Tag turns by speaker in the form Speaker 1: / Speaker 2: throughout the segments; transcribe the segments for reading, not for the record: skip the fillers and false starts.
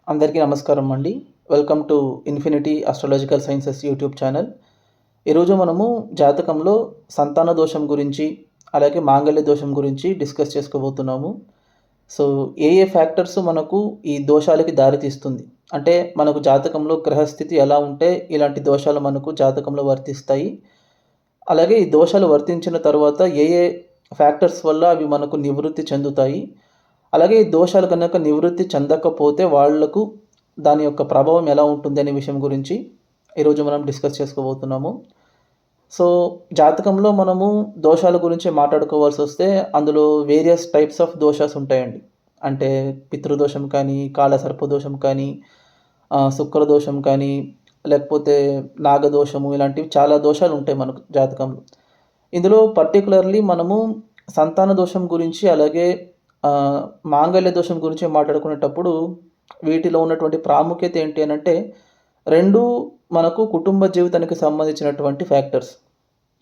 Speaker 1: అందరికీ నమస్కారం అండి. Welcome to infinity astrological sciences YouTube channel. ఈరోజు మనము జాతకంలో సంతాన దోషం గురించి, అలాగే మాంగళ్య దోషం గురించి డిస్కస్ చేసుకోబోతున్నాము. సో, ఏ ఫ్యాక్టర్స్ మనకు ఈ దోషాలకి దారితీస్తుంది? అంటే మనకు జాతకంలో గ్రహస్థితి ఎలా ఉంటే ఇలాంటి దోషాలు మనకు జాతకంలో వర్తిస్తాయి. అలాగే ఈ దోషాలు వర్తించిన తర్వాత ఏ ఫ్యాక్టర్స్ వల్ల అవి మనకు నివృత్తి చెందుతాయి? అలాగే ఈ దోషాలు గనక నివృత్తి చెందకపోతే వాళ్లకు దాని యొక్క ప్రభావం ఎలా ఉంటుంది అనే విషయం గురించి ఈరోజు మనం డిస్కస్ చేసుకోబోతున్నాము. సో, జాతకంలో మనము దోషాల గురించి మాట్లాడుకోవాల్సి వస్తే అందులో వేరియస్ టైప్స్ ఆఫ్ దోషాస్ ఉంటాయండి. అంటే పితృదోషం కానీ, కాలసర్పదోషం కానీ, శుక్రదోషం కానీ, లేకపోతే నాగదోషము, ఇలాంటివి చాలా దోషాలు ఉంటాయి మనకు జాతకంలో. ఇందులో పర్టికులర్లీ మనము సంతాన దోషం గురించి, అలాగే మాంగళ్య దోషం గురించి మాట్లాడుకునేటప్పుడు వీటిలో ఉన్నటువంటి ప్రాముఖ్యత ఏంటి అనంటే, రెండు మనకు కుటుంబ జీవితానికి సంబంధించినటువంటి ఫ్యాక్టర్స్.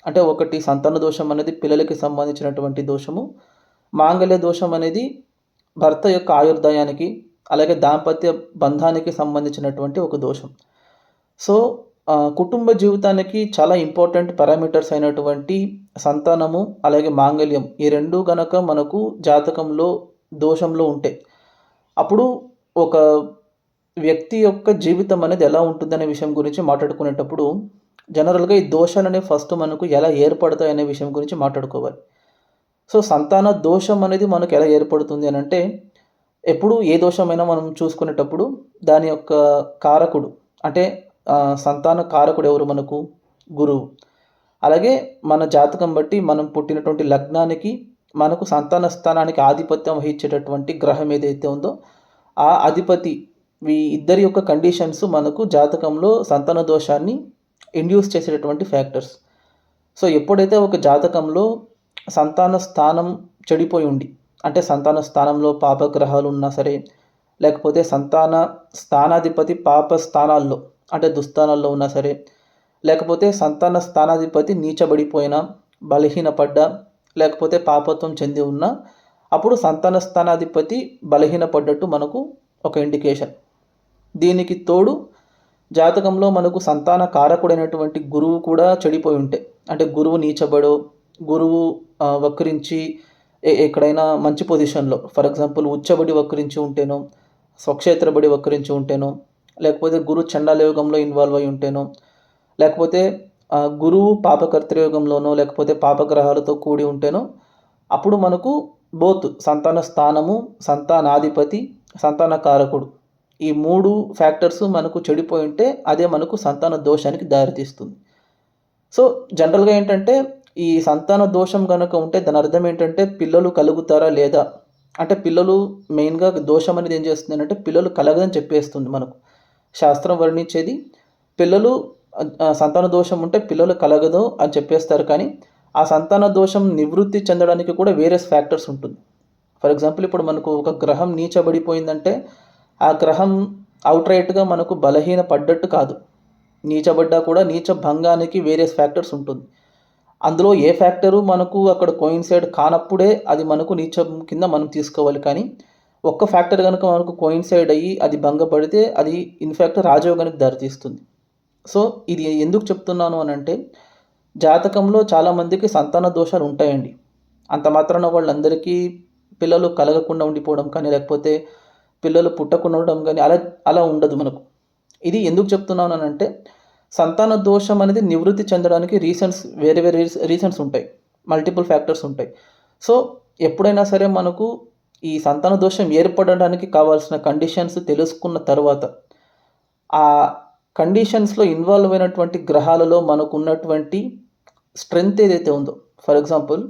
Speaker 1: అంటే ఒకటి సంతాన దోషం అనేది పిల్లలకి సంబంధించినటువంటి దోషము. మాంగళ్య దోషం అనేది భర్త యొక్క ఆయుర్దాయానికి, అలాగే దాంపత్య బంధానికి సంబంధించినటువంటి ఒక దోషం. సో, కుటుంబ జీవితానికి చాలా ఇంపార్టెంట్ పారామీటర్స్ అయినటువంటి సంతానము, అలాగే మాంగళ్యం, ఈ రెండు గనక మనకు జాతకంలో దోషంలో ఉంటే, అప్పుడు ఒక వ్యక్తి యొక్క జీవితం అనేది ఎలా ఉంటుందనే విషయం గురించి మాట్లాడుకునేటప్పుడు జనరల్‌గా ఈ దోషాలనేవి ఫస్ట్ మనకు ఎలా ఏర్పడతాయి అనే విషయం గురించి మాట్లాడుకోవాలి. సో, సంతాన దోషం అనేది మనకు ఎలా ఏర్పడుతుంది అనంటే, ఎప్పుడు ఏ దోషమైనా మనం చూసుకునేటప్పుడు దాని యొక్క కారకుడు, అంటే సంతాన కారకుడు ఎవరు మనకు? గురువు. అలాగే మన జాతకం బట్టి మనం పుట్టినటువంటి లగ్నానికి మనకు సంతాన స్థానానికి ఆధిపత్యం వహించేటటువంటి గ్రహం ఏదైతే ఉందో ఆ అధిపతి, ఈ ఇద్దరి యొక్క కండిషన్స్ మనకు జాతకంలో సంతాన దోషాన్ని ఇండ్యూస్ చేసేటటువంటి ఫ్యాక్టర్స్. సో, ఎప్పుడైతే ఒక జాతకంలో సంతాన స్థానం చెడిపోయి ఉండి, అంటే సంతాన స్థానంలో పాపగ్రహాలు ఉన్నా సరే, లేకపోతే సంతాన స్థానాధిపతి పాప స్థానాల్లో అంటే దుస్థానాల్లో ఉన్నా సరే, లేకపోతే సంతాన స్థానాధిపతి నీచబడిపోయినా, బలహీనపడ్డా, లేకపోతే పాపత్వం చెంది ఉన్నా, అప్పుడు సంతాన స్థానాధిపతి బలహీనపడ్డట్టు మనకు ఒక ఇండికేషన్. దీనికి తోడు జాతకంలో మనకు సంతాన కారకుడైనటువంటి గురువు కూడా చెడిపోయి ఉంటే, అంటే గురువు నీచబడో, గురువు వక్రించి ఎక్కడైనా మంచి పొజిషన్లో, ఫర్ ఎగ్జాంపుల్ ఉచ్చబడి వక్రించి ఉంటేనో, స్వక్షేత్రబడి వక్రించి ఉంటేనో, లేకపోతే గురు చండాలయోగంలో ఇన్వాల్వ్ అయి ఉంటేనో, లేకపోతే గురువు పాపకర్తృయోగంలోనో, లేకపోతే పాపగ్రహాలతో కూడి ఉంటేనో, అప్పుడు మనకు బోత్ సంతాన స్థానము, సంతానాధిపతి, సంతాన కారకుడు, ఈ మూడు ఫ్యాక్టర్స్ మనకు చెడిపోయి ఉంటే అదే మనకు సంతాన దోషానికి దారితీస్తుంది. సో, జనరల్‌గా ఏంటంటే ఈ సంతాన దోషం గనక ఉంటే దాని అర్థం ఏంటంటే పిల్లలు కలుగుతారా లేదా? అంటే పిల్లలు మెయిన్‌గా దోషం అనేది ఏం చేస్తుందనంటే పిల్లలు కలగదని చెప్పేస్తుంది మనకు. శాస్త్రం వర్ణించేది పిల్లలు సంతాన దోషం ఉంటే పిల్లలు కలగదు అని చెప్పేస్తారు. కానీ ఆ సంతాన దోషం నివృత్తి చెందడానికి కూడా వేరియస్ ఫ్యాక్టర్స్ ఉంటుంది. ఫర్ ఎగ్జాంపుల్ ఇప్పుడు మనకు ఒక గ్రహం నీచబడిపోయిందంటే ఆ గ్రహం ఔట్‌రైట్‌గా మనకు బలహీన పడ్డట్టు కాదు. నీచబడ్డా కూడా నీచ భంగానికి వేరియస్ ఫ్యాక్టర్స్ ఉంటుంది. అందులో ఏ ఫ్యాక్టరు మనకు అక్కడ కోయిన్సైడ్ కానప్పుడే అది మనకు నీచం కింద మనం తీసుకోవాలి. కానీ ఒక్క ఫ్యాక్టర్ గనుక మనకు కోయిన్సైడ్ అయ్యి అది భంగపడితే అది ఇన్‌ఫాక్ట్ రాజయోగానికి దారితీస్తుంది. సో, ఇది ఎందుకు చెప్తున్నాను అనంటే, జాతకంలో చాలామందికి సంతాన దోషాలు ఉంటాయండి. అంత మాత్రాన వాళ్ళందరికీ పిల్లలు కలగకుండా ఉండిపోవడం కానీ, లేకపోతే పిల్లలు పుట్టకుండా ఉండడం కానీ అలా అలా ఉండదు మనకు. ఇది ఎందుకు చెప్తున్నాను అనంటే, సంతాన దోషం అనేది నివృత్తి చెందడానికి వేరే వేరే రీజన్స్ ఉంటాయి. మల్టిపుల్ ఫ్యాక్టర్స్ ఉంటాయి. సో, ఎప్పుడైనా సరే మనకు ఈ సంతాన దోషం ఏర్పడడానికి కావాల్సిన కండిషన్స్ తెలుసుకున్న తర్వాత, ఆ కండిషన్స్‌లో ఇన్వాల్వ్ అయినటువంటి గ్రహాలలో మనకున్నటువంటి స్ట్రెంగ్త్ ఏదైతే ఉందో, ఫర్ ఎగ్జాంపుల్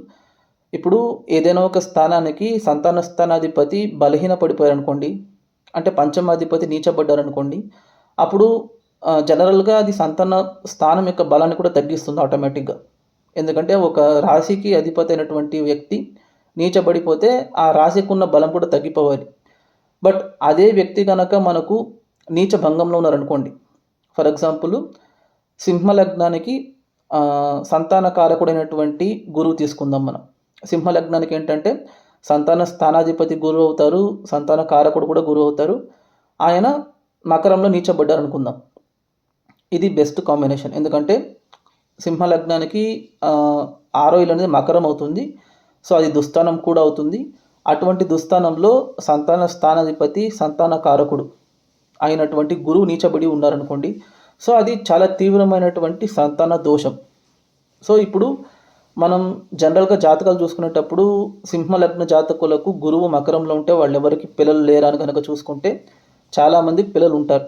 Speaker 1: ఇప్పుడు ఏదైనా ఒక స్థానానికి సంతాన స్థానాధిపతి బలహీన పడిపోయారనుకోండి, అంటే పంచమాధిపతి నీచబడ్డారనుకోండి, అప్పుడు జనరల్‌గా అది సంతాన స్థానం యొక్క బలాన్ని కూడా తగ్గిస్తుంది ఆటోమేటిక్‌గా. ఎందుకంటే ఒక రాశికి అధిపతి అయినటువంటి వ్యక్తి నీచబడిపోతే ఆ రాశికి ఉన్న బలం కూడా తగ్గిపోవాలి. బట్ అదే వ్యక్తి గనక మనకు నీచ భంగంలో ఉన్నారనుకోండి, ఫర్ ఎగ్జాంపుల్ సింహ లగ్నానికి సంతాన కారకుడైనటువంటి గురువు తీసుకుందాం మనం. సింహ లగ్నానికి ఏంటంటే సంతాన స్థానాధిపతి గురువు అవుతారు, సంతాన కారకుడు కూడా గురువు అవుతారు. ఆయన మకరంలో నీచబడ్డారు అనుకుందాం. ఇది బెస్ట్ కాంబినేషన్. ఎందుకంటే సింహ లగ్నానికి 6వ ఇల్లు అనేది మకరం అవుతుంది. సో అది దుస్థానం కూడా అవుతుంది. అటువంటి దుస్థానంలో సంతాన స్థానాధిపతి, సంతాన కారకుడు అయినటువంటి గురువు నీచబడి ఉన్నారనుకోండి. సో అది చాలా తీవ్రమైనటువంటి సంతాన దోషం. సో ఇప్పుడు మనం జనరల్గా జాతకాలు చూసుకునేటప్పుడు సింహలగ్న జాతకులకు గురువు మకరంలో ఉంటే వాళ్ళు ఎవరికి పిల్లలు లేరని కనుక చూసుకుంటే చాలామంది పిల్లలు ఉంటారు.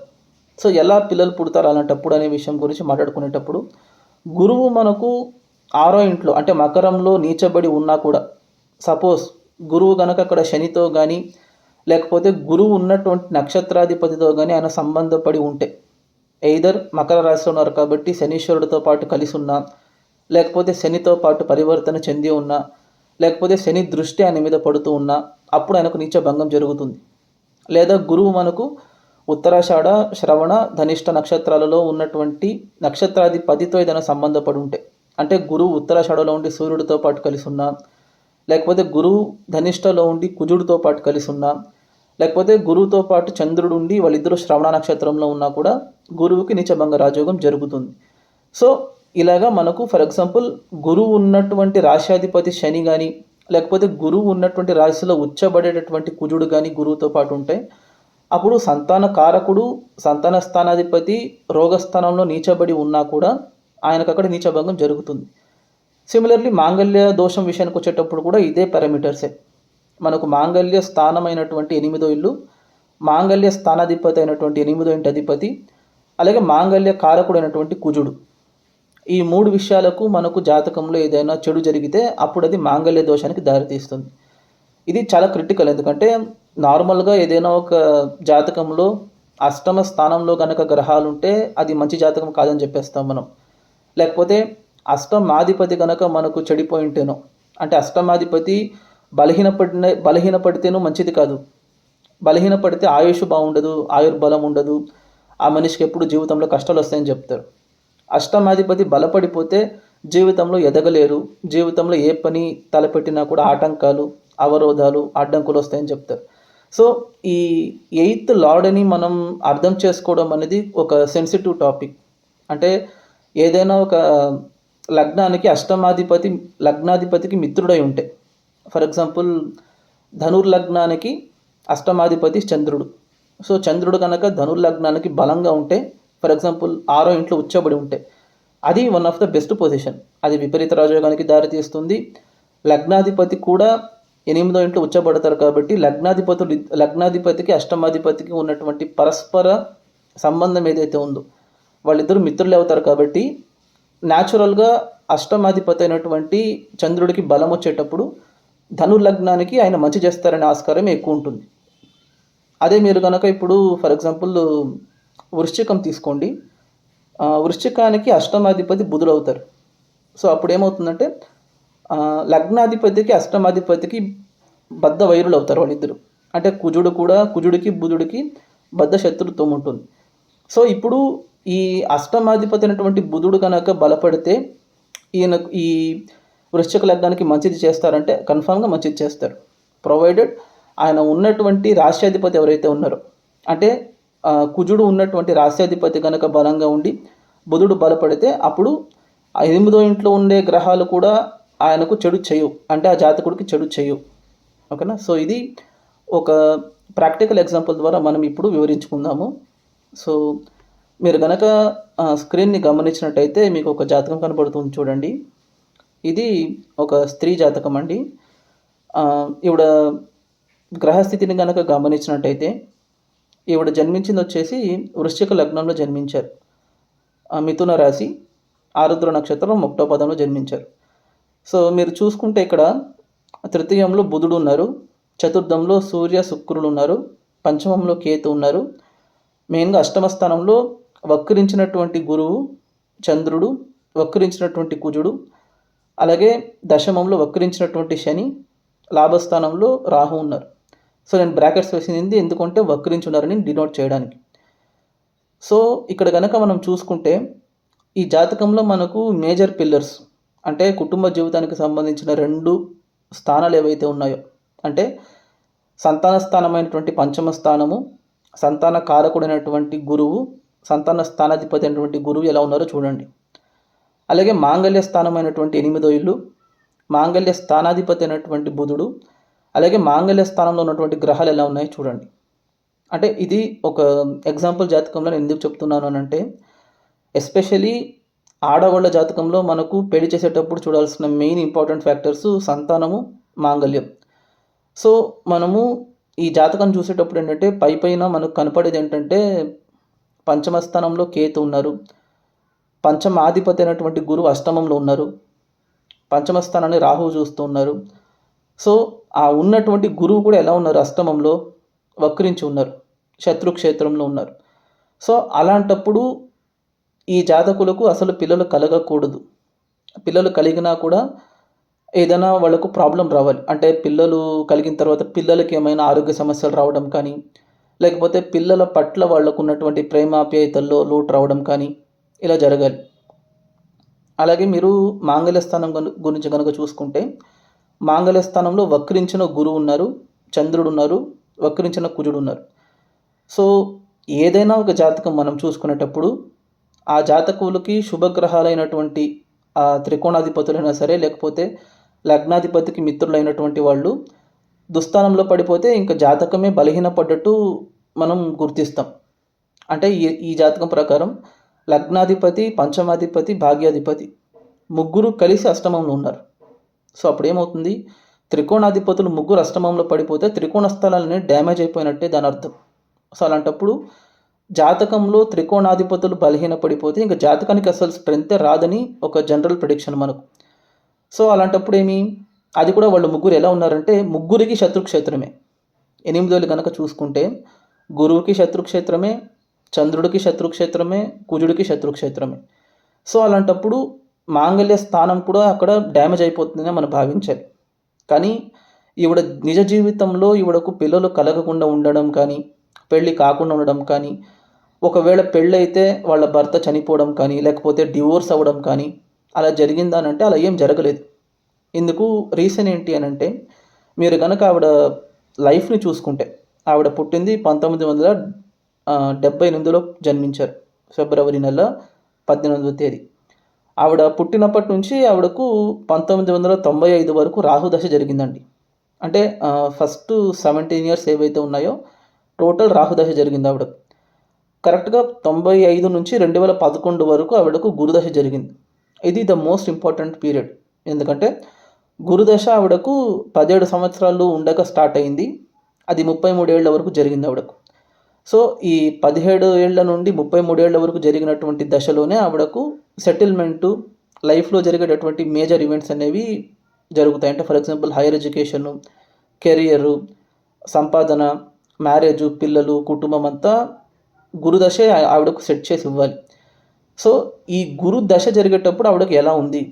Speaker 1: సో ఎలా పిల్లలు పుడతారు అలాంటప్పుడు అనే విషయం గురించి మాట్లాడుకునేటప్పుడు గురువు మనకు 6వ ఇంట్లో అంటే మకరంలో నీచబడి ఉన్నా కూడా, సపోజ్ గురువు కనుక అక్కడ శనితో కానీ లేకపోతే గురువు ఉన్నటువంటి నక్షత్రాధిపతితో కానీ ఆయన సంబంధపడి ఉంటే, ఎయిదర్ మకర రాశిలో ఉన్నారు కాబట్టి శనీశ్వరుడితో పాటు కలిసి ఉన్నా, లేకపోతే శనితో పాటు పరివర్తన చెంది ఉన్నా, లేకపోతే శని దృష్టి ఆయన మీద పడుతూ ఉన్నా అప్పుడు ఆయనకు నీచ భంగం జరుగుతుంది. లేదా గురువు మనకు ఉత్తరాషాఢ, శ్రవణ, ధనిష్ట నక్షత్రాలలో ఉన్నటువంటి నక్షత్రాధిపతితో ఏదైనా సంబంధపడి ఉంటే, అంటే గురువు ఉత్తరాషాఢలో ఉండి సూర్యుడితో పాటు కలిసి ఉన్నా, లేకపోతే గురువు ధనిష్టలో ఉండి కుజుడితో పాటు కలిసి ఉన్నా, లేకపోతే గురువుతో పాటు చంద్రుడు ఉండి వాళ్ళిద్దరూ శ్రవణ నక్షత్రంలో ఉన్నా కూడా గురువుకి నీచభంగ రాజయోగం జరుగుతుంది. సో ఇలాగా మనకు ఫర్ ఎగ్జాంపుల్ గురువు ఉన్నటువంటి రాశ్యాధిపతి శని కానీ, లేకపోతే గురువు ఉన్నటువంటి రాశిలో ఉచ్చబడేటటువంటి కుజుడు కానీ గురువుతో పాటు ఉంటే అప్పుడు సంతాన కారకుడు, సంతాన స్థానాధిపతి రోగస్థానంలో నీచబడి ఉన్నా కూడా ఆయనకు అక్కడ నీచభంగం జరుగుతుంది. సిమిలర్లీ మాంగళ్య దోషం విషయానికి వచ్చేటప్పుడు కూడా ఇదే పారామీటర్సే. మనకు మాంగళ్య స్థానమైనటువంటి 8వ ఇల్లు, మాంగళ్య స్థానాధిపతి అయినటువంటి 8వ ఇంటి అధిపతి, అలాగే మాంగళ్య కారకుడైనటువంటి కుజుడు. ఈ 3 విషయాలకు మనకు జాతకంలో ఏదైనా చెడు జరిగితే అప్పుడు అది మాంగళ్య దోషానికి దారితీస్తుంది. ఇది చాలా క్రిటికల్. ఎందుకంటే నార్మల్గా ఏదైనా ఒక జాతకంలో అష్టమ స్థానంలో కనుక గ్రహాలు ఉంటే అది మంచి జాతకం కాదని చెప్పేస్తాం మనం. లేకపోతే అష్టమాధిపతి కనుక మనకు చెడిపోయి ఉంటేనో, అంటే అష్టమాధిపతి బలహీనపడితేనూ మంచిది కాదు. బలహీనపడితే ఆయుష్ బాగుండదు, ఆయుర్బలం ఉండదు, ఆ మనిషికి ఎప్పుడు జీవితంలో కష్టాలు వస్తాయని చెప్తారు. అష్టమాధిపతి బలపడిపోతే జీవితంలో ఎదగలేరు, జీవితంలో ఏ పని తలపెట్టినా కూడా ఆటంకాలు, అవరోధాలు, అడ్డంకులు వస్తాయని చెప్తారు. సో ఈ 8th లార్డ్ని మనం అర్థం చేసుకోవడం అనేది ఒక సెన్సిటివ్ టాపిక్. అంటే ఏదైనా ఒక లగ్నానికి అష్టమాధిపతి లగ్నాధిపతికి మిత్రుడై ఉంటే, ఫర్ ఎగ్జాంపుల్ ధనుర్లగ్నానికి అష్టమాధిపతి చంద్రుడు. సో చంద్రుడు కనుక ధనుర్లగ్నానికి బలంగా ఉంటే, ఫర్ ఎగ్జాంపుల్ 6వ ఇంట్లో ఉచ్చబడి ఉంటే అది one of the best position. అది విపరీత రాజయోగానికి దారితీస్తుంది. లగ్నాధిపతి కూడా 8వ ఇంట్లో ఉచ్చబడతారు కాబట్టి లగ్నాధిపతికి అష్టమాధిపతికి ఉన్నటువంటి పరస్పర సంబంధం ఏదైతే ఉందో వాళ్ళిద్దరూ మిత్రులు అవుతారు. కాబట్టి న్యాచురల్గా అష్టమాధిపతి అయినటువంటి చంద్రుడికి బలం వచ్చేటప్పుడు ధనుర్లగ్నానికి ఆయన మంచి చేస్తారనే ఆస్కారం ఎక్కువ ఉంటుంది. అదే మీరు కనుక ఇప్పుడు ఫర్ ఎగ్జాంపుల్ వృశ్చికం తీసుకోండి. వృశ్చికానికి అష్టమాధిపతి బుధుడు అవుతారు. సో అప్పుడు ఏమవుతుందంటే లగ్నాధిపతికి అష్టమాధిపతికి బద్ధ వైరులు అవుతారు వాళ్ళిద్దరు. అంటే కుజుడికి బుధుడికి బద్ధ శత్రుత్వం ఉంటుంది. సో ఇప్పుడు ఈ అష్టమాధిపతి అయినటువంటి బుధుడు కనుక బలపడితే ఈ వృశ్చిక లగ్నానికి మంచిది చేస్తారంటే కన్ఫామ్గా మంచిది చేస్తారు, ప్రొవైడెడ్ ఆయన ఉన్నటువంటి రాశ్యాధిపతి ఎవరైతే ఉన్నారో, అంటే కుజుడు ఉన్నటువంటి రాశ్యాధిపతి కనుక బలంగా ఉండి బుధుడు బలపడితే అప్పుడు 8వ ఇంట్లో ఉండే గ్రహాలు కూడా ఆయనకు చెడు చేయవు, అంటే ఆ జాతకుడికి చెడు చేయవు. ఓకేనా? సో ఇది ఒక ప్రాక్టికల్ ఎగ్జాంపుల్ ద్వారా మనం ఇప్పుడు వివరించుకుందాము. సో మీరు కనుక స్క్రీన్ని గమనించినట్టయితే మీకు ఒక జాతకం కనబడుతుంది చూడండి. ఇది ఒక స్త్రీ జాతకం అండి. ఈవిడ గ్రహస్థితిని కనుక గమనించినట్టయితే ఈవిడ జన్మించింది వచ్చేసి వృశ్చిక లగ్నంలో జన్మించారు. మిథున రాశి, ఆరుద్ర నక్షత్రం 1వ పదంలో జన్మించారు. సో మీరు చూసుకుంటే ఇక్కడ తృతీయంలో బుధుడు ఉన్నారు, చతుర్థంలో సూర్య శుక్రులు ఉన్నారు, పంచమంలో కేతు ఉన్నారు. మెయిన్గా అష్టమ స్థానంలో వక్రించినటువంటి గురువు చంద్రుడు, వక్రించినటువంటి కుజుడు, అలాగే దశమంలో వక్రించినటువంటి శని, లాభస్థానంలో రాహు ఉన్నారు. సో నేను బ్రాకెట్స్ వేసింది ఎందుకంటే వక్రించున్నారని డినోట్ చేయడానికి. సో ఇక్కడ కనుక మనం చూసుకుంటే ఈ జాతకంలో మనకు మేజర్ పిల్లర్స్ అంటే కుటుంబ జీవితానికి సంబంధించిన 2 స్థానాలు ఏవైతే ఉన్నాయో, అంటే సంతాన స్థానమైనటువంటి పంచమ స్థానము, సంతాన కారకుడైనటువంటి గురువు, సంతాన స్థానాధిపతి అయినటువంటి గురువు ఎలా ఉన్నారో చూడండి. అలాగే మాంగళ్య స్థానమైనటువంటి 8వ ఇల్లు, మాంగళ్య స్థానాధిపతి అయినటువంటి బుధుడు, అలాగే మాంగళ్య స్థానంలో ఉన్నటువంటి గ్రహాలు ఎలా ఉన్నాయో చూడండి. అంటే ఇది ఒక ఎగ్జాంపుల్ జాతకంలో నేను ఎందుకు చెప్తున్నాను అని అంటే, ఎస్పెషలీ ఆడవాళ్ళ జాతకంలో మనకు పెళ్లి చేసేటప్పుడు చూడాల్సిన మెయిన్ ఇంపార్టెంట్ ఫ్యాక్టర్స్ సంతానము, మాంగళ్యం. సో మనము ఈ జాతకం చూసేటప్పుడు ఏంటంటే పైన మనకు కనపడేది ఏంటంటే పంచమ స్థానంలో కేతు ఉన్నారు, పంచమాధిపతి అయినటువంటి గురువు అష్టమంలో ఉన్నారు, పంచమ స్థానాన్ని రాహువు చూస్తూ ఉన్నారు. సో ఆ ఉన్నటువంటి గురువు కూడా ఎలా ఉన్నారు, అష్టమంలో వక్రించి ఉన్నారు, శత్రుక్షేత్రంలో ఉన్నారు. సో అలాంటప్పుడు ఈ జాతకులకు అసలు పిల్లలు కలగకూడదు. పిల్లలు కలిగినా కూడా ఏదైనా వాళ్ళకు ప్రాబ్లం రావాలి. అంటే పిల్లలు కలిగిన తర్వాత పిల్లలకి ఏమైనా ఆరోగ్య సమస్యలు రావడం కానీ, లేకపోతే పిల్లల పట్ల వాళ్ళకు ఉన్నటువంటి ప్రేమాప్యాయతల్లో లోటు రావడం కానీ ఇలా జరగాలి. అలాగే మీరు మాంగళ్య స్థానం గురించి కనుక చూసుకుంటే, మాంగళ్య స్థానంలో వక్రించిన గురువు ఉన్నారు, చంద్రుడు ఉన్నారు, వక్రించిన కుజుడు ఉన్నారు. సో ఏదైనా ఒక జాతకం మనం చూసుకునేటప్పుడు ఆ జాతకులకి శుభగ్రహాలైనటువంటి ఆ త్రికోణాధిపతులైనా సరే, లేకపోతే లగ్నాధిపతికి మిత్రులైనటువంటి వాళ్ళు దుస్థానంలో పడిపోతే ఇంకా జాతకమే బలహీనపడ్డట్టు మనం గుర్తిస్తాం. అంటే ఈ జాతకం ప్రకారం లగ్నాధిపతి, పంచమాధిపతి, భాగ్యాధిపతి ముగ్గురు కలిసి అష్టమంలో ఉన్నారు. సో అప్పుడు ఏమవుతుంది, త్రికోణాధిపతులు ముగ్గురు అష్టమంలో పడిపోతే త్రికోణ స్థలాలని డ్యామేజ్ అయిపోయినట్టే దాని అర్థం. సో అలాంటప్పుడు జాతకంలో త్రికోణాధిపతులు బలహీనపడిపోతే ఇంకా జాతకానికి అసలు స్ట్రెంతే రాదని ఒక జనరల్ ప్రిడిక్షన్ మనకు. సో అలాంటప్పుడు అది కూడా వాళ్ళు ముగ్గురు ఎలా ఉన్నారంటే ముగ్గురికి శత్రుక్షేత్రమే. 8 కనుక చూసుకుంటే గురువుకి శత్రుక్షేత్రమే, చంద్రుడికి శత్రుక్షేత్రమే, కుజుడికి శత్రుక్షేత్రమే. సో అలాంటప్పుడు మాంగళ్య స్థానం కూడా అక్కడ డ్యామేజ్ అయిపోతుందని మనం భావించాలి. కానీ ఈవిడ నిజ జీవితంలో ఈవిడకు పిల్లలు కలగకుండా ఉండడం కానీ, పెళ్ళి కాకుండా ఉండడం కానీ, ఒకవేళ పెళ్ళైతే వాళ్ళ భర్త చనిపోవడం కానీ, లేకపోతే డివోర్స్ అవ్వడం కానీ అలా జరిగిందా అని అంటే అలా ఏం జరగలేదు. ఇందుకు రీజన్ ఏంటి అని అంటే, మీరు కనుక ఆవిడ లైఫ్ని చూసుకుంటే, ఆవిడ పుట్టింది 1978లో జన్మించారు, ఫిబ్రవరి నెల 18వ తేదీ. ఆవిడ పుట్టినప్పటి నుంచి ఆవిడకు 1995 వరకు రాహుదశ జరిగిందండి. అంటే ఫస్ట్ 17 ఇయర్స్ ఏవైతే ఉన్నాయో టోటల్ రాహుదశ జరిగింది ఆవిడకు. కరెక్ట్గా 95 నుంచి 2011 వరకు ఆవిడకు గురుదశ జరిగింది. ఇది ద మోస్ట్ ఇంపార్టెంట్ పీరియడ్. ఎందుకంటే గురుదశ ఆవిడకు 17 సంవత్సరాలు ఉండగా స్టార్ట్ అయింది, అది 33 ఏళ్ల వరకు జరిగింది ఆవిడకు. సో ఈ 17 ఏళ్ల నుండి 33 ఏళ్ల వరకు జరిగినటువంటి దశలోనే ఆవిడకు సెటిల్మెంటు, లైఫ్లో జరిగేటటువంటి మేజర్ ఈవెంట్స్ అనేవి జరుగుతాయి. అంటే for example hire education, career, సంపాదన, మ్యారేజు, పిల్లలు, కుటుంబం అంతా గురుదశే ఆవిడకు సెట్ చేసి ఇవ్వాలి. సో ఈ గురు దశ జరిగేటప్పుడు ఆవిడకు ఎలా ఉంది,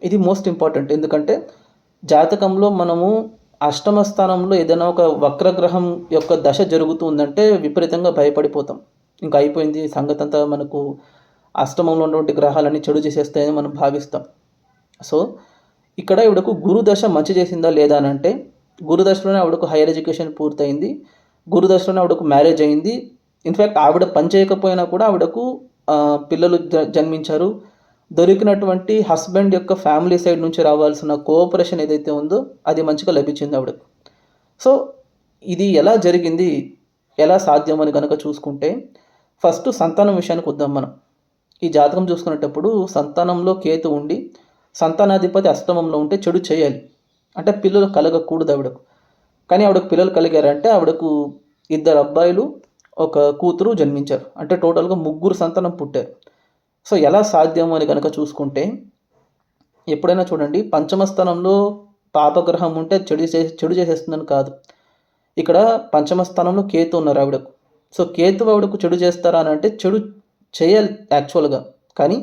Speaker 1: ఇది మోస్ట్ ఇంపార్టెంట్. ఎందుకంటే జాతకంలో మనము అష్టమ స్థానంలో ఏదైనా ఒక వక్రగ్రహం యొక్క దశ జరుగుతుందంటే విపరీతంగా భయపడిపోతాం. ఇంకా అయిపోయింది సంగతి అంతా, మనకు అష్టమంలో ఉన్నటువంటి గ్రహాలన్నీ చెడు చేసేస్తాయని మనం భావిస్తాం. సో ఇక్కడ ఆవిడకు గురు దశ మంచి చేసిందా లేదా అని అంటే, గురు దశలోనే ఆవిడకు హైయర్ ఎడ్యుకేషన్ పూర్తయింది, గురు దశలోనే ఆవిడకు మ్యారేజ్ అయింది. ఇన్ఫ్యాక్ట్ ఆవిడ పని చేయకపోయినా కూడా ఆవిడకు పిల్లలు జన్మించారు. దొరికినటువంటి హస్బెండ్ యొక్క ఫ్యామిలీ సైడ్ నుంచి రావాల్సిన కోఆపరేషన్ ఏదైతే ఉందో అది మంచిగా లభించింది ఆవిడకు. సో ఇది ఎలా జరిగింది, ఎలా సాధ్యం అని కనుక చూసుకుంటే, ఫస్ట్ సంతానం విషయానికి వద్దాం మనం. ఈ జాతకం చూసుకునేటప్పుడు సంతానంలో కేతు ఉండి సంతానాధిపతి అష్టమంలో ఉంటే చెడు చేయాలి, అంటే పిల్లలు కలగకూడదు ఆవిడకు. కానీ ఆవిడకు పిల్లలు కలిగారంటే ఆవిడకు 2 అబ్బాయిలు, 1 కూతురు జన్మించారు. అంటే టోటల్గా 3 సంతానం పుట్టారు. సో ఎలా సాధ్యం అని కనుక చూసుకుంటే, ఎప్పుడైనా చూడండి పంచమ స్థానంలో పాపగ్రహం ఉంటే చెడు చేసేస్తుందని కాదు. ఇక్కడ పంచమ స్థానంలో కేతు ఉన్నారు ఆవిడకు. సో కేతు ఆవిడకు చెడు చేస్తారా అని అంటే చెడు చేయాలి యాక్చువల్గా. కానీ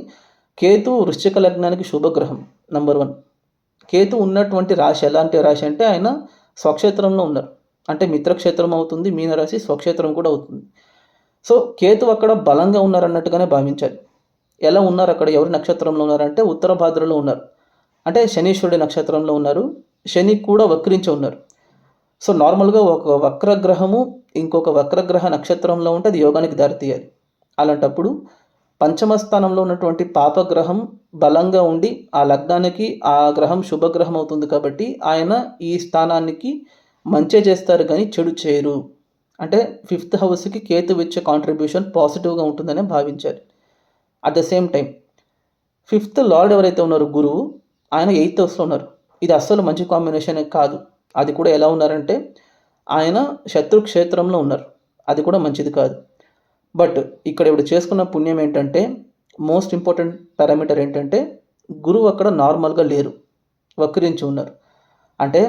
Speaker 1: కేతు వృశ్చిక లగ్నానికి శుభగ్రహం నెంబర్ 1. కేతు ఉన్నటువంటి రాశి ఎలాంటి రాశి అంటే ఆయన స్వక్షేత్రంలో ఉన్నారు, అంటే మిత్రక్షేత్రం అవుతుంది, మీనరాశి స్వక్షేత్రం కూడా అవుతుంది. సో కేతు అక్కడ బలంగా ఉన్నారన్నట్టుగానే భావించాలి. ఎలా ఉన్నారు అక్కడ, ఎవరి నక్షత్రంలో ఉన్నారంటే ఉత్తర భాద్రలో ఉన్నారు, అంటే శనీశ్వరుడి నక్షత్రంలో ఉన్నారు. శని కూడా వక్రించి ఉన్నారు. సో నార్మల్గా ఒక వక్రగ్రహము ఇంకొక వక్రగ్రహ నక్షత్రంలో ఉంటే అది యోగానికి దారితీయాలి. అలాంటప్పుడు పంచమ స్థానంలో ఉన్నటువంటి పాపగ్రహం బలంగా ఉండి ఆ లగ్నానికి ఆ గ్రహం శుభగ్రహం అవుతుంది కాబట్టి ఆయన ఈ స్థానానికి మంచి చేస్తారు కానీ చెడు చేయరు. అంటే 5th హౌస్కి కేతు ఇచ్చే కాంట్రిబ్యూషన్ పాజిటివ్గా ఉంటుందని భావించారు. At the same time 5th lord ఎవరైతే ఉన్నారో గురువు, ఆయన 8th హౌస్లో ఉన్నారు. ఇది అస్సలు మంచి కాంబినేషన్ కాదు. అది కూడా ఎలా ఉన్నారంటే ఆయన శత్రుక్షేత్రంలో ఉన్నారు. అది కూడా మంచిది కాదు. బట్ ఇక్కడ ఇప్పుడు చేసుకున్న పుణ్యం ఏంటంటే మోస్ట్ ఇంపార్టెంట్ పారామీటర్ ఏంటంటే గురువు అక్కడ నార్మల్గా లేరు, వక్రించి ఉన్నారు. అంటే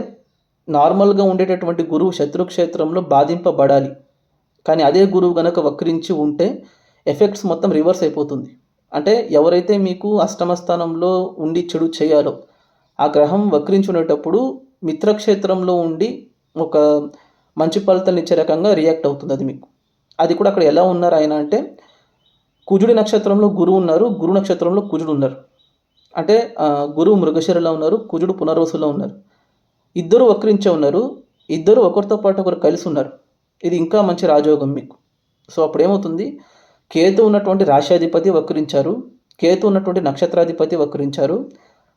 Speaker 1: నార్మల్గా ఉండేటటువంటి గురువు శత్రుక్షేత్రంలో బాధింపబడాలి. కానీ అదే గురువు కనుక వక్రించి ఉంటే ఎఫెక్ట్స్ మొత్తం రివర్స్ అయిపోతుంది. అంటే ఎవరైతే మీకు అష్టమ స్థానంలో ఉండి చెడు చేయాలో ఆ గ్రహం వక్రించి ఉండేటప్పుడు మిత్రక్షేత్రంలో ఉండి ఒక మంచి ఫలితాలు ఇచ్చే రకంగా రియాక్ట్ అవుతుంది అది మీకు. అది కూడా అక్కడ ఎలా ఉన్నారు ఆయన అంటే కుజుడి నక్షత్రంలో గురువు ఉన్నారు, గురు నక్షత్రంలో కుజుడు ఉన్నారు. అంటే గురువు మృగశిరలో ఉన్నారు, కుజుడు పునర్వసులో ఉన్నారు. ఇద్దరు వక్రించే ఉన్నారు, ఇద్దరు ఒకరితో పాటు ఒకరు కలిసి ఉన్నారు. ఇది ఇంకా మంచి రాజయోగం మీకు. సో అప్పుడు ఏమవుతుంది, కేతు ఉన్నటువంటి రాశ్యాధిపతి వక్రించారు, కేతు ఉన్నటువంటి నక్షత్రాధిపతి వక్రించారు,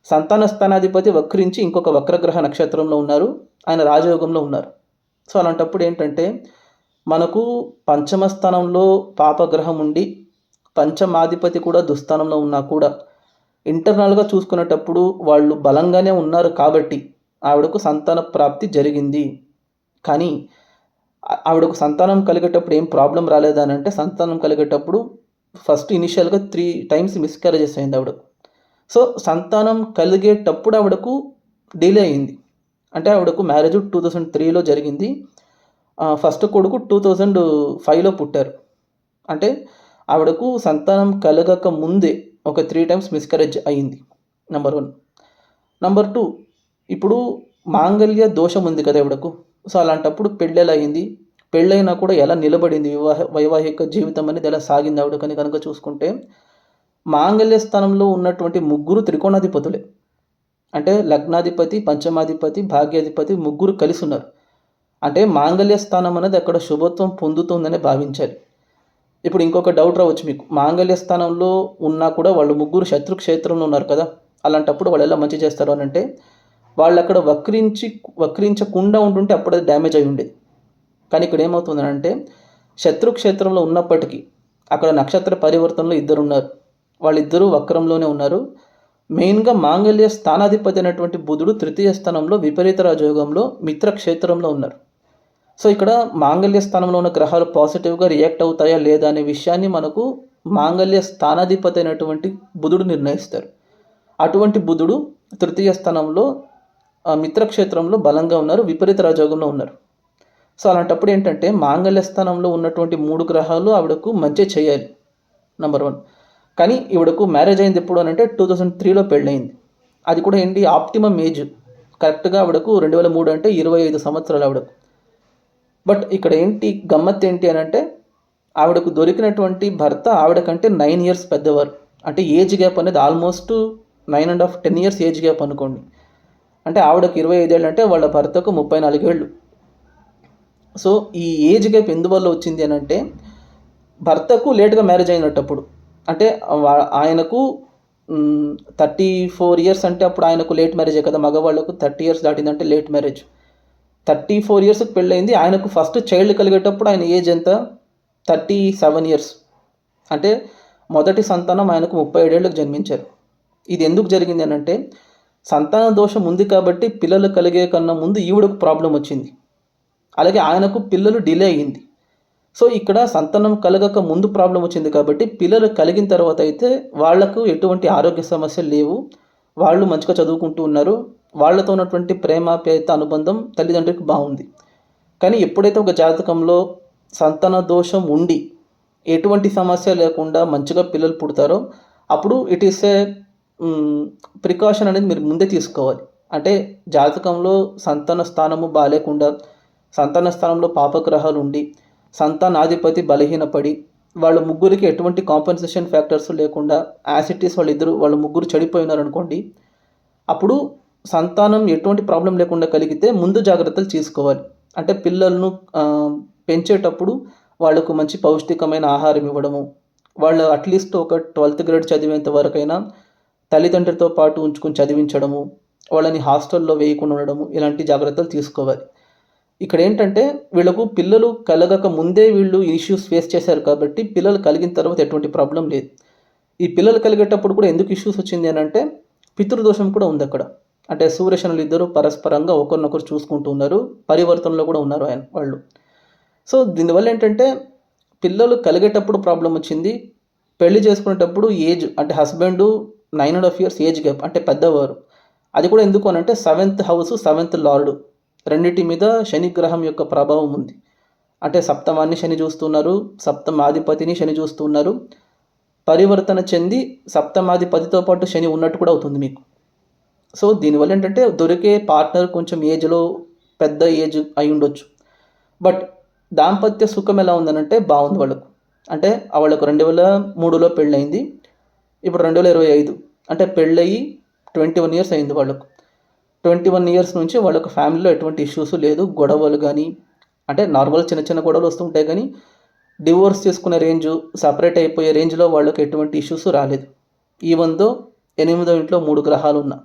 Speaker 1: సంతాన స్థానాధిపతి వక్రించి ఇంకొక వక్రగ్రహ నక్షత్రంలో ఉన్నారు, ఆయన రాజయోగంలో ఉన్నారు. సో అలాంటప్పుడు ఏంటంటే మనకు పంచమ స్థానంలో పాపగ్రహం ఉండి పంచమాధిపతి కూడా దుస్థానంలో ఉన్నా కూడా ఇంటర్నల్గా చూసుకునేటప్పుడు వాళ్ళు బలంగానే ఉన్నారు కాబట్టి ఆవిడకు సంతాన ప్రాప్తి జరిగింది. కానీ ఆవిడకు సంతానం కలిగేటప్పుడు ఏం ప్రాబ్లం రాలేదని అంటే సంతానం కలిగేటప్పుడు ఫస్ట్ ఇనిషియల్గా 3 times మిస్క్యారేజెస్ అయింది ఆవిడకు. సో సంతానం కలిగేటప్పుడు ఆవిడకు డిలే అయింది. అంటే ఆవిడకు మ్యారేజ్ 2003లో జరిగింది. ఫస్ట్ కొడుకు 2005లో పుట్టారు. అంటే ఆవిడకు సంతానం కలగక ముందే ఒక 3 times మిస్క్యారేజ్ అయింది. నెంబర్ 1. నెంబర్ 2, ఇప్పుడు మాంగళ్య దోషం ఉంది కదా ఆవిడకు. సో అలాంటప్పుడు పెళ్ళెలా అయింది, పెళ్ళైనా కూడా ఎలా నిలబడింది, వైవాహిక జీవితం అనేది ఎలా సాగింది ఆవిడకని కనుక చూసుకుంటే మాంగళ్య స్థానంలో ఉన్నటువంటి ముగ్గురు త్రికోణాధిపతులే. అంటే లగ్నాధిపతి, పంచమాధిపతి, భాగ్యాధిపతి ముగ్గురు కలిసి ఉన్నారు. అంటే మాంగళ్య స్థానం అనేది అక్కడ శుభత్వం పొందుతుందని భావించాలి. ఇప్పుడు ఇంకొక డౌట్ రావచ్చు మీకు, మాంగళ్య స్థానంలో ఉన్నా కూడా వాళ్ళు ముగ్గురు శత్రుక్షేత్రంలో ఉన్నారు కదా, అలాంటప్పుడు వాళ్ళు ఎలా మంచి చేస్తారు అని అంటే వాళ్ళు అక్కడ వక్రించకుండా ఉంటుంటే అప్పుడు అది డ్యామేజ్ అయి ఉండేది. కానీ ఇక్కడ ఏమవుతుందంటే శత్రుక్షేత్రంలో ఉన్నప్పటికీ అక్కడ నక్షత్ర పరివర్తనలో ఇద్దరు ఉన్నారు, వాళ్ళిద్దరూ వక్రంలోనే ఉన్నారు. మెయిన్గా మాంగళ్య స్థానాధిపతి అయినటువంటి బుధుడు 3వ స్థానంలో విపరీత రాజయోగంలో మిత్రక్షేత్రంలో ఉన్నారు. సో ఇక్కడ మాంగళ్య స్థానంలో ఉన్న గ్రహాలు పాజిటివ్గా రియాక్ట్ అవుతాయా లేదా అనే విషయాన్ని మనకు మాంగళ్య స్థానాధిపతి అయినటువంటి బుధుడు నిర్ణయిస్తారు. అటువంటి బుధుడు 3వ స్థానంలో మిత్రక్షేత్రంలో బలంగా ఉన్నారు, విపరీత రాజయోగంలో ఉన్నారు. సో అలాంటప్పుడు ఏంటంటే మాంగళ్య స్థానంలో ఉన్నటువంటి 3 గ్రహాలు ఆవిడకు మంచి చేయాలి, నెంబర్ 1. కానీ ఈవిడకు మ్యారేజ్ అయింది ఎప్పుడు అని అంటే 2003లో పెళ్ళయింది. అది కూడా ఏంటి ఆప్టిమమ్ ఏజ్, కరెక్ట్గా ఆవిడకు 2003 అంటే 25 సంవత్సరాలు ఆవిడకు. బట్ ఇక్కడ ఏంటి గమ్మత్ ఏంటి అని అంటే ఆవిడకు దొరికినటువంటి భర్త ఆవిడ కంటే 9 years పెద్దవారు. అంటే ఏజ్ గ్యాప్ అనేది ఆల్మోస్ట్ 9.5 10 years ఏజ్ గ్యాప్ అనుకోండి. అంటే ఆవిడకు 25 ఏళ్ళు అంటే వాళ్ళ భర్తకు 34 ఏళ్ళు. సో ఈ ఏజ్ గ్యాప్ ఎందువల్ల వచ్చింది అని అంటే భర్తకు లేట్గా మ్యారేజ్ అయినట్టప్పుడు. అంటే ఆయనకు 34 years అంటే అప్పుడు ఆయనకు లేట్ మ్యారేజే కదా, మగవాళ్ళకు 30 years దాటిందంటే లేట్ మ్యారేజ్. 34 yearsకి పెళ్ళయింది. ఆయనకు ఫస్ట్ చైల్డ్ కలిగేటప్పుడు ఆయన ఏజ్ ఎంత, 37 years. అంటే మొదటి సంతానం ఆయనకు 37 ఏళ్ళకు జన్మించారు. ఇది ఎందుకు జరిగింది అని అంటే సంతాన దోషం ఉంది కాబట్టి పిల్లలు కలిగే కన్నా ముందు ఈవిడకు ప్రాబ్లం వచ్చింది, అలాగే ఆయనకు పిల్లలు డిలే అయ్యింది. సో ఇక్కడ సంతానం కలగక ముందు ప్రాబ్లం వచ్చింది కాబట్టి పిల్లలు కలిగిన తర్వాత అయితే వాళ్లకు ఎటువంటి ఆరోగ్య సమస్యలు లేవు, వాళ్ళు మంచిగా చదువుకుంటూ ఉన్నారు, వాళ్ళతో ఉన్నటువంటి ప్రేమాప్యాయత అనుబంధం తల్లిదండ్రులకు బాగుంది. కానీ ఎప్పుడైతే ఒక జాతకంలో సంతాన దోషం ఉండి ఎటువంటి సమస్య లేకుండా మంచిగా పిల్లలు పుడతారో అప్పుడు ఇట్ ఈస్ ఏ ప్రికాషన్ అనేది మీరు ముందే తీసుకోవాలి. అంటే జాతకంలో సంతాన స్థానము బాగాలేకుండా సంతాన స్థానంలో పాపగ్రహాలు ఉండి సంతానాధిపతి బలహీనపడి వాళ్ళ ముగ్గురికి ఎటువంటి కాంపెన్సేషన్ ఫ్యాక్టర్స్ లేకుండా యాసిటీస్ వాళ్ళు ముగ్గురు చెడిపోయినారు అనుకోండి, అప్పుడు సంతానం ఎటువంటి ప్రాబ్లం లేకుండా కలిగితే ముందు జాగ్రత్తలు తీసుకోవాలి. అంటే పిల్లలను పెంచేటప్పుడు వాళ్ళకు మంచి పౌష్టికమైన ఆహారం ఇవ్వడము, వాళ్ళు అట్లీస్ట్ ఒక 12th గ్రేడ్ చదివేంత వరకైనా తల్లిదండ్రులతో పాటు ఉంచుకొని చదివించడము, వాళ్ళని హాస్టల్లో వేయకుండా ఉండడము, ఇలాంటి జాగ్రత్తలు తీసుకోవాలి. ఇక్కడ ఏంటంటే వీళ్ళకు పిల్లలు కలగక ముందే వీళ్ళు ఇష్యూస్ ఫేస్ చేశారు కాబట్టి పిల్లలు కలిగిన తర్వాత ఎటువంటి ప్రాబ్లం లేదు. ఈ పిల్లలు కలిగేటప్పుడు కూడా ఎందుకు ఇష్యూస్ వచ్చింది అని అంటే పితృదోషం కూడా ఉంది అక్కడ. అంటే సూర్యశనులు ఇద్దరు పరస్పరంగా ఒకరినొకరు చూసుకుంటూ ఉన్నారు, పరివర్తనలో కూడా ఉన్నారు వాళ్ళు. సో దీనివల్ల ఏంటంటే పిల్లలు కలిగేటప్పుడు ప్రాబ్లం వచ్చింది, పెళ్లి చేసుకునేటప్పుడు ఏజ్ అంటే హస్బెండ్ 9.5 years ఏజ్ గ్యాప్, అంటే పెద్దవారు. అది కూడా ఎందుకు అని అంటే 7th house 7th లార్డు రెండింటి మీద శని గ్రహం యొక్క ప్రభావం ఉంది. అంటే సప్తమాన్ని శని చూస్తున్నారు, సప్తమాధిపతిని శని చూస్తున్నారు. పరివర్తన చెంది సప్తమాధిపతితో పాటు శని ఉన్నట్టు కూడా అవుతుంది మీకు. సో దీనివల్ల ఏంటంటే దొరికే పార్ట్నర్ కొంచెం ఏజ్లో పెద్ద ఏజ్ అయి ఉండొచ్చు, బట్ దాంపత్య సుఖం ఎలా ఉందనంటే బాగుంది వాళ్ళకు. అంటే వాళ్ళకు 2003లో పెళ్ళయింది, ఇప్పుడు 2025 అంటే పెళ్ళయి 21 years అయింది వాళ్ళకు. 21 years నుంచి వాళ్ళకు ఫ్యామిలీలో ఎటువంటి ఇష్యూస్ లేదు, గొడవలు కానీ అంటే నార్మల్ చిన్న చిన్న గొడవలు వస్తుంటాయి కానీ డివోర్స్ చేసుకునే రేంజు, సపరేట్ అయిపోయే రేంజ్లో వాళ్ళకి ఎటువంటి ఇష్యూస్ రాలేదు. ఈవెన్దో 8వ ఇంట్లో 3 గ్రహాలు ఉన్నా,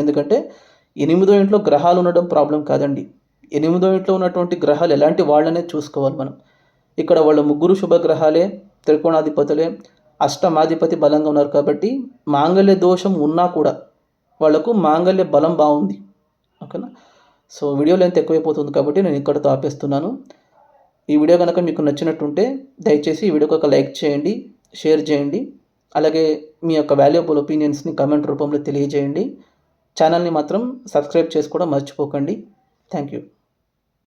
Speaker 1: ఎందుకంటే 8వ ఇంట్లో గ్రహాలు ఉండడం ప్రాబ్లం కాదండి. 8వ ఇంట్లో ఉన్నటువంటి గ్రహాలు ఎలాంటి వాళ్ళనే చూసుకోవాలి మనం. ఇక్కడ వాళ్ళు ముగ్గురు శుభగ్రహాలే, త్రికోణాధిపతులే, అష్టమాధిపతి బలంగా ఉన్నారు కాబట్టి మాంగళ్య దోషం ఉన్నా కూడా వాళ్ళకు మాంగళ్య బలం బాగుంది. ఓకేనా? సో వీడియో లెంత్ ఎక్కువైపోతుంది కాబట్టి నేను ఇక్కడితో ఆపేస్తున్నాను. ఈ వీడియో కనుక మీకు నచ్చినట్టుంటే దయచేసి ఈ వీడియోకి ఒక లైక్ చేయండి, షేర్ చేయండి, అలాగే మీ యొక్క వాల్యుబుల్ ఒపీనియన్స్ని కామెంట్ రూపంలో తెలియజేయండి. ఛానల్ని మాత్రం సబ్స్క్రైబ్ చేసుకోవడం మర్చిపోకండి. Thank you.